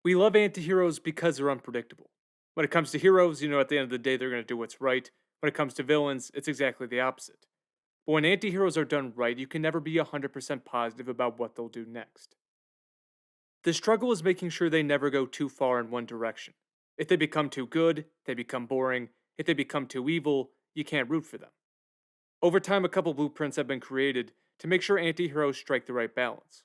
We love antiheroes because they're unpredictable. When it comes to heroes, you know at the end of the day they're going to do what's right. When it comes to villains, it's exactly the opposite. But when antiheroes are done right, you can never be 100% positive about what they'll do next. The struggle is making sure they never go too far in one direction. If they become too good, they become boring. If they become too evil, you can't root for them. Over time, a couple blueprints have been created to make sure antiheroes strike the right balance.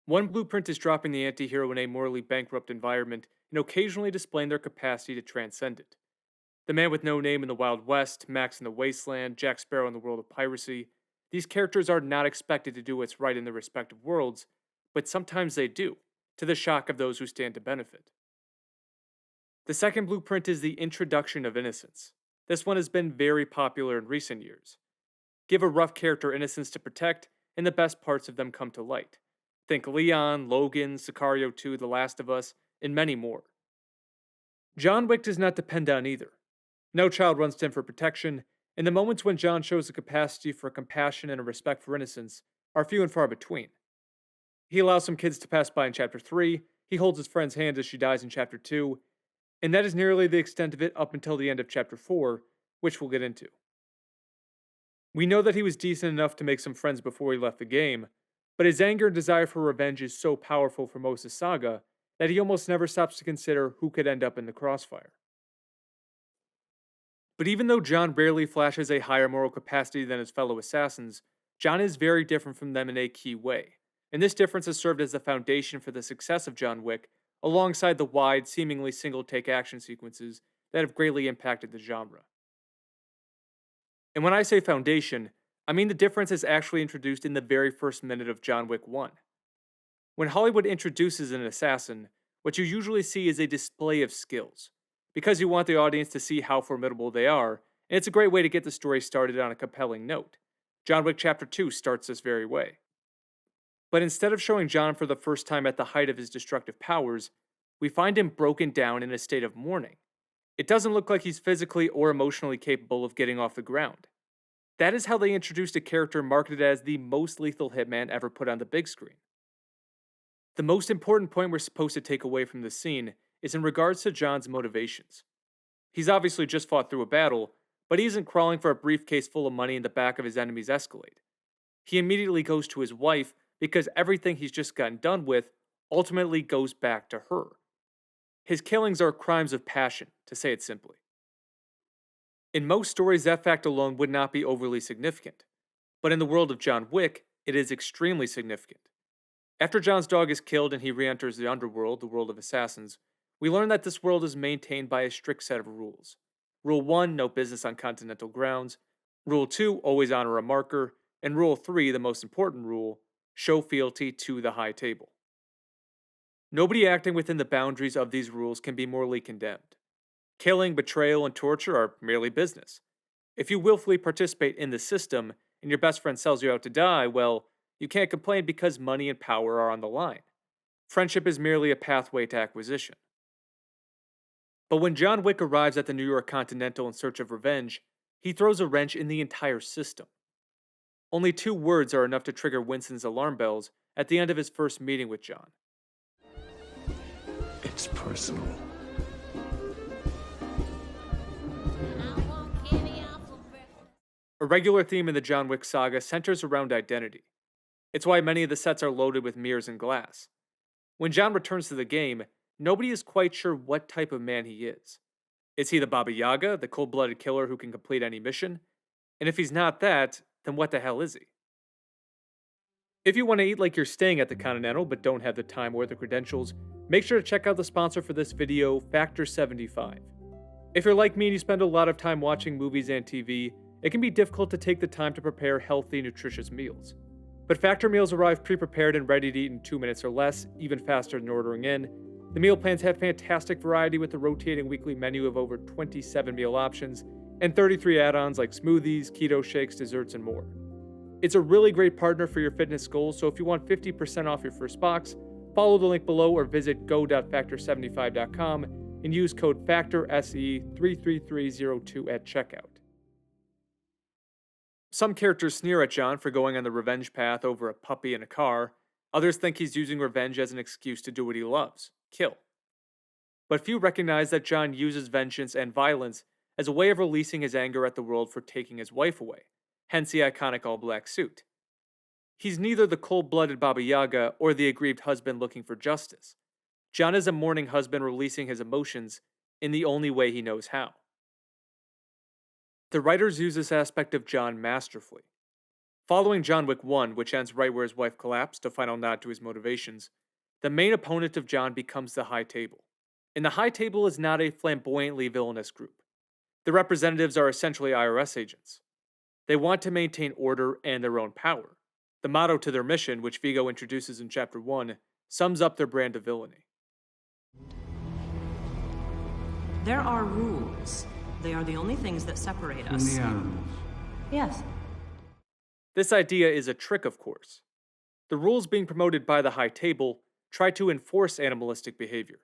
One blueprint is dropping the antihero in a morally bankrupt environment and occasionally displaying their capacity to transcend it. The Man with No Name in the Wild West, Max in the Wasteland, Jack Sparrow in the world of piracy. These characters are not expected to do what's right in their respective worlds, but sometimes they do, to the shock of those who stand to benefit. The second blueprint is the introduction of innocence. This one has been very popular in recent years. Give a rough character innocence to protect, and the best parts of them come to light. Think Leon, Logan, Sicario 2, The Last of Us, and many more. John Wick does not depend on either. No child runs to him for protection, and the moments when John shows a capacity for compassion and a respect for innocence are few and far between. He allows some kids to pass by in Chapter 3, he holds his friend's hand as she dies in Chapter 2, and that is nearly the extent of it up until the end of Chapter 4, which we'll get into. We know that he was decent enough to make some friends before he left the game, but his anger and desire for revenge is so powerful for most of Saga that he almost never stops to consider who could end up in the crossfire. But even though John rarely flashes a higher moral capacity than his fellow assassins, John is very different from them in a key way, and this difference has served as the foundation for the success of John Wick, alongside the wide, seemingly single take action sequences that have greatly impacted the genre. And when I say foundation, I mean the difference is actually introduced in the very first minute of John Wick 1. When Hollywood introduces an assassin, what you usually see is a display of skills, because you want the audience to see how formidable they are, and it's a great way to get the story started on a compelling note. John Wick Chapter 2 starts this very way. But instead of showing John for the first time at the height of his destructive powers, we find him broken down in a state of mourning. It doesn't look like he's physically or emotionally capable of getting off the ground. That is how they introduced a character marketed as the most lethal hitman ever put on the big screen. The most important point we're supposed to take away from this scene is in regards to John's motivations. He's obviously just fought through a battle, but he isn't crawling for a briefcase full of money in the back of his enemy's Escalade. He immediately goes to his wife because everything he's just gotten done with ultimately goes back to her. His killings are crimes of passion, to say it simply. In most stories, that fact alone would not be overly significant, but in the world of John Wick, it is extremely significant. After John's dog is killed and he re enters the underworld, the world of assassins, we learn that this world is maintained by a strict set of rules. Rule 1, no business on continental grounds. Rule 2, always honor a marker. And Rule 3, the most important rule, show fealty to the high table. Nobody acting within the boundaries of these rules can be morally condemned. Killing, betrayal, and torture are merely business. If you willfully participate in the system and your best friend sells you out to die, well, you can't complain because money and power are on the line. Friendship is merely a pathway to acquisition. But when John Wick arrives at the New York Continental in search of revenge, he throws a wrench in the entire system. Only 2 words are enough to trigger Winston's alarm bells at the end of his first meeting with John. It's personal. A regular theme in the John Wick saga centers around identity. It's why many of the sets are loaded with mirrors and glass. When John returns to the game, nobody is quite sure what type of man he is. Is he the Baba Yaga, the cold blooded killer who can complete any mission? And if he's not that, then what the hell is he? If you want to eat like you're staying at the Continental but don't have the time or the credentials, make sure to check out the sponsor for this video, Factor 75. If you're like me and you spend a lot of time watching movies and TV, it can be difficult to take the time to prepare healthy, nutritious meals. But Factor meals arrive pre-prepared and ready to eat in 2 minutes or less, even faster than ordering in. The meal plans have fantastic variety with a rotating weekly menu of over 27 meal options and 33 add-ons like smoothies, keto shakes, desserts, and more. It's a really great partner for your fitness goals, so if you want 50% off your first box, follow the link below or visit go.factor75.com and use code FACTORSE33302 at checkout. Some characters sneer at John for going on the revenge path over a puppy and a car, Others think he's using revenge as an excuse to do what he loves kill. But few recognize that John uses vengeance and violence as a way of releasing his anger at the world for taking his wife away, hence the iconic all black suit. He's neither the cold blooded Baba Yaga or the aggrieved husband looking for justice. John is a mourning husband releasing his emotions in the only way he knows how. The writers use this aspect of John masterfully. Following John Wick 1, which ends right where his wife collapsed, a final nod to his motivations, the main opponent of John becomes the High Table. And the High Table is not a flamboyantly villainous group. The representatives are essentially IRS agents. They want to maintain order and their own power. The motto to their mission, which Vigo introduces in Chapter 1, sums up their brand of villainy. There are rules. They are the only things that separate us. From the animals. Yes. This idea is a trick, of course. The rules being promoted by the High Table try to enforce animalistic behavior.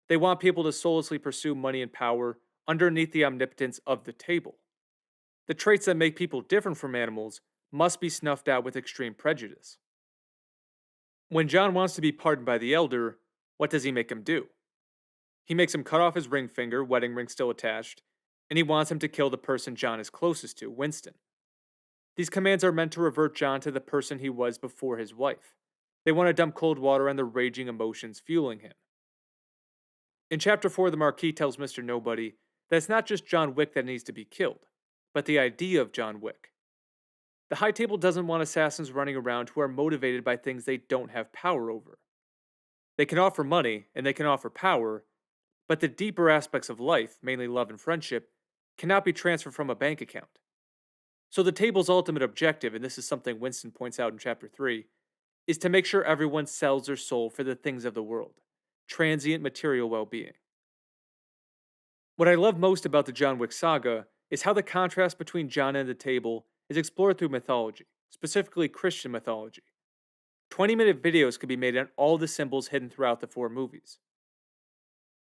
They want people to soullessly pursue money and power underneath the omnipotence of the table. The traits that make people different from animals must be snuffed out with extreme prejudice. When John wants to be pardoned by the Elder, what does he make him do? He makes him cut off his ring finger, wedding ring still attached, and he wants him to kill the person John is closest to, Winston. These commands are meant to revert John to the person he was before his wife. They want to dump cold water on the raging emotions fueling him. In Chapter 4, the Marquis tells Mr. Nobody that it's not just John Wick that needs to be killed, but the idea of John Wick. The High Table doesn't want assassins running around who are motivated by things they don't have power over. They can offer money, and they can offer power, but the deeper aspects of life, mainly love and friendship, cannot be transferred from a bank account. So the table's ultimate objective, and this is something Winston points out in Chapter 3, is to make sure everyone sells their soul for the things of the world, transient material well-being. What I love most about the John Wick saga is how the contrast between John and the table is explored through mythology, specifically Christian mythology. 20-minute videos could be made on all the symbols hidden throughout the 4 movies.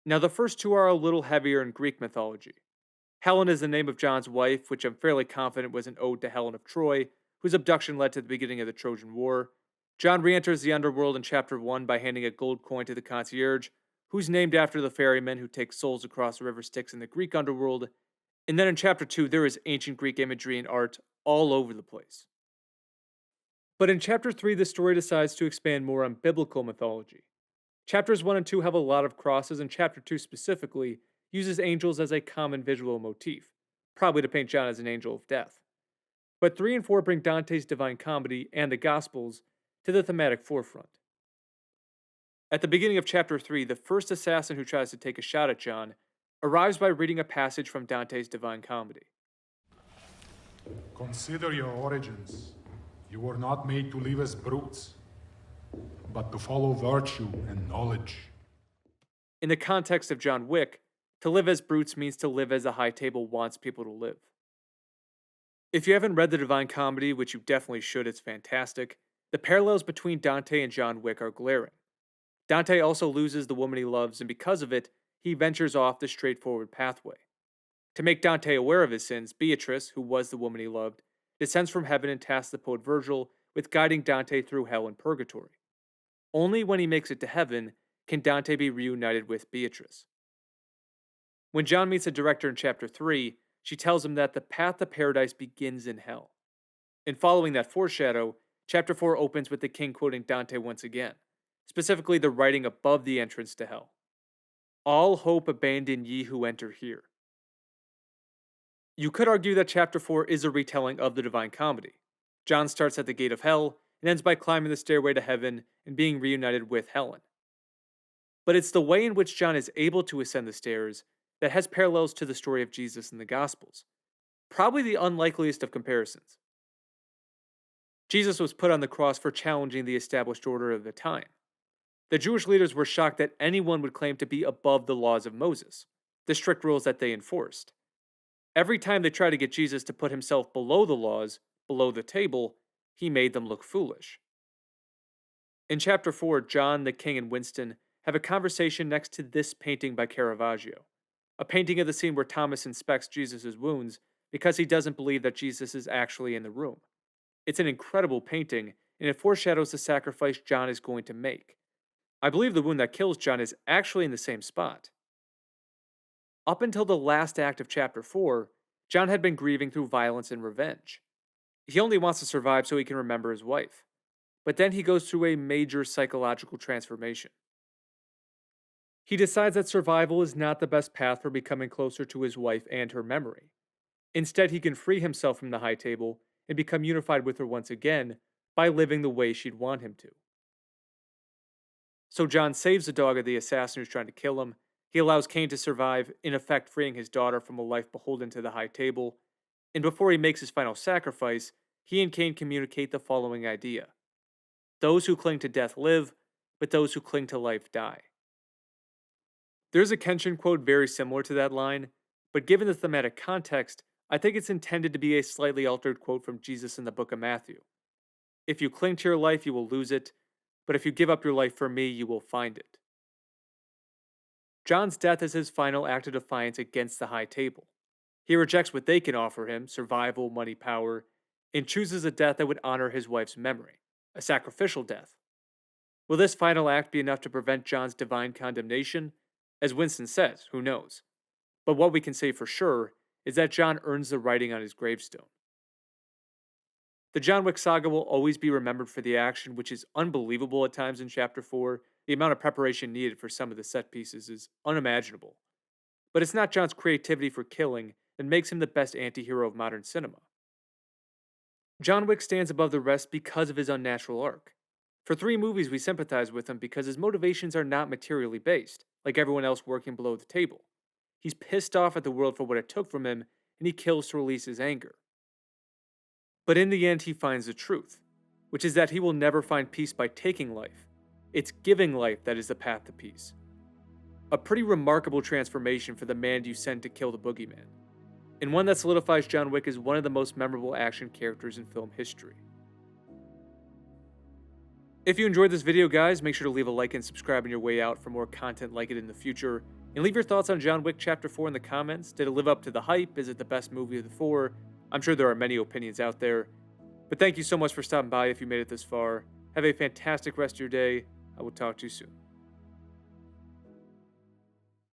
Now, the first 2 are a little heavier in Greek mythology. Helen is the name of John's wife, which I'm fairly confident was an ode to Helen of Troy, whose abduction led to the beginning of the Trojan War. John re-enters the underworld in Chapter 1 by handing a gold coin to the concierge, who's named after the ferryman who takes souls across the river Styx in the Greek underworld. And then in Chapter 2, there is ancient Greek imagery and art all over the place. But in Chapter 3, the story decides to expand more on biblical mythology. Chapters 1 and 2 have a lot of crosses, and Chapter 2 specifically uses angels as a common visual motif, probably to paint John as an angel of death. But 3 and 4 bring Dante's Divine Comedy and the Gospels to the thematic forefront. At the beginning of Chapter 3, the first assassin who tries to take a shot at John arrives by reading a passage from Dante's Divine Comedy. Consider your origins. You were not made to live as brutes, but to follow virtue and knowledge. In the context of John Wick, to live as brutes means to live as the High Table wants people to live. If you haven't read the Divine Comedy, which you definitely should, it's fantastic, the parallels between Dante and John Wick are glaring. Dante also loses the woman he loves, and because of it, he ventures off the straightforward pathway. To make Dante aware of his sins, Beatrice, who was the woman he loved, descends from heaven and tasks the poet Virgil with guiding Dante through hell and purgatory. Only when he makes it to heaven can Dante be reunited with Beatrice. When John meets the director in Chapter 3, she tells him that the path to paradise begins in hell. In following that foreshadow, Chapter 4 opens with the king quoting Dante once again, specifically the writing above the entrance to hell. All hope abandon ye who enter here. You could argue that Chapter 4 is a retelling of the Divine Comedy. John starts at the gate of hell and ends by climbing the stairway to heaven and being reunited with Helen. But it's the way in which John is able to ascend the stairs that has parallels to the story of Jesus in the Gospels. Probably the unlikeliest of comparisons. Jesus was put on the cross for challenging the established order of the time. The Jewish leaders were shocked that anyone would claim to be above the laws of Moses, the strict rules that they enforced. Every time they tried to get Jesus to put himself below the laws, below the table, he made them look foolish. In Chapter 4, John, the king, and Winston have a conversation next to this painting by Caravaggio, a painting of the scene where Thomas inspects Jesus' wounds because he doesn't believe that Jesus is actually in the room. It's an incredible painting, and it foreshadows the sacrifice John is going to make. I believe the wound that kills John is actually in the same spot. Up until the last act of Chapter 4, John had been grieving through violence and revenge. He only wants to survive so he can remember his wife. But then he goes through a major psychological transformation. He decides that survival is not the best path for becoming closer to his wife and her memory. Instead, he can free himself from the high table and become unified with her once again by living the way she'd want him to. So John saves the dog of the assassin who's trying to kill him. He allows Cain to survive, in effect freeing his daughter from a life beholden to the high table. And before he makes his final sacrifice, he and Cain communicate the following idea: those who cling to death live, but those who cling to life die. There's a Kenshin quote very similar to that line, but given the thematic context, I think it's intended to be a slightly altered quote from Jesus in the book of Matthew. If you cling to your life, you will lose it, but if you give up your life for me, you will find it. John's death is his final act of defiance against the high table. He rejects what they can offer him, survival, money, power, and chooses a death that would honor his wife's memory, a sacrificial death. Will this final act be enough to prevent John's divine condemnation? As Winston says, who knows? But what we can say for sure is that John earns the writing on his gravestone. The John Wick saga will always be remembered for the action, which is unbelievable at times in Chapter 4. The amount of preparation needed for some of the set pieces is unimaginable. But it's not John's creativity for killing that makes him the best anti-hero of modern cinema. John Wick stands above the rest because of his unnatural arc. For 3 movies, we sympathize with him because his motivations are not materially based, like everyone else working below the table. He's pissed off at the world for what it took from him, and he kills to release his anger. But in the end, he finds the truth, which is that he will never find peace by taking life. It's giving life that is the path to peace. A pretty remarkable transformation for the man you send to kill the boogeyman, and one that solidifies John Wick as one of the most memorable action characters in film history. If you enjoyed this video, guys, make sure to leave a like and subscribe on your way out for more content like it in the future, and leave your thoughts on John Wick Chapter 4 in the comments. Did it live up to the hype? Is it the best movie of the 4? I'm sure there are many opinions out there, but thank you so much for stopping by if you made it this far. Have a fantastic rest of your day. I will talk to you soon.